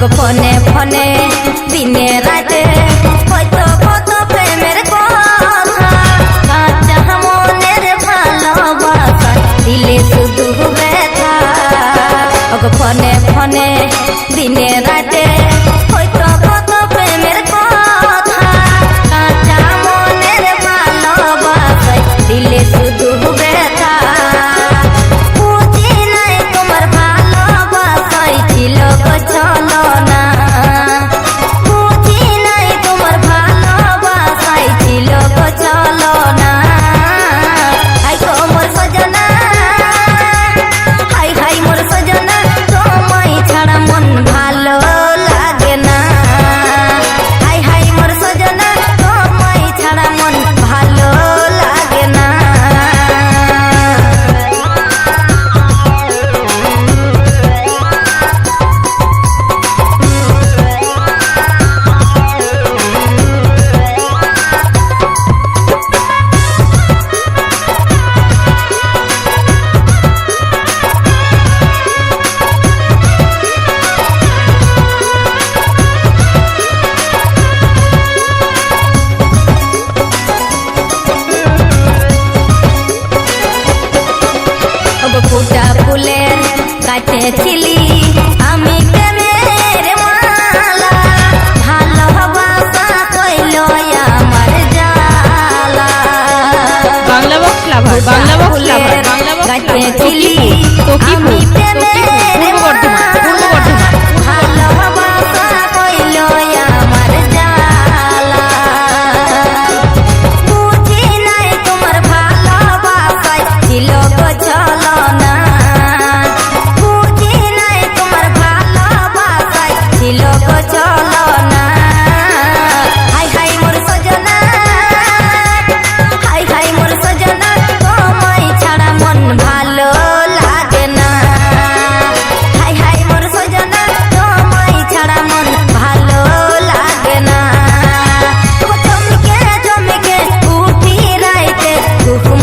ফোনে ফোনে দিনে রাতে হয়তো কত প্রেমের কথা কাঁচা মনের ভালোবাসা দিলে শুধু ব্যথা ফোনে ফোনে দিনে রাতে হয়তো কত প্রেমের কথা কাঁচা মনের ভালোবাসা দিলে শুধু ব্যথা বুঝি নাই তোমার ভালোবাসাই ছিল গো চলো না বুঝি নাই তোমার ভালোবাসাই ছিল গো চলো না হাই গো মোর সজনা হাই হাই মোর সজনা তোমায় ছাড়া মন ভালো লাগে না হাই হাই মোর সজনা তোমায় ছাড়া মন ভালো লাগে না ফুটা ফুলের কাছে ছিলি আমি প্রেমের মালা ভালোবাসা কইল আমার জালা বাংলা বক্স লাভার বাংলা বক্স লাভার কাছে ছিলি আমি প্রেমের মালা ভালোবাসা কইল আমার জালা বুঝি নাই তোমার ভালোবাসাই ছিল গো চলো না বুঝি নাই তোমার ভালোবাসাই ছিল গো চলো না হাই হাই মোর সজনা হাই হাই মোর সজনা তোমায় ছাড়া মন ভালো লাগে না হাই হাই মোর সজনা তোমায় ছাড়া মন ভালো লাগে না জমকে জমকে উঠি রাইতে ঘুম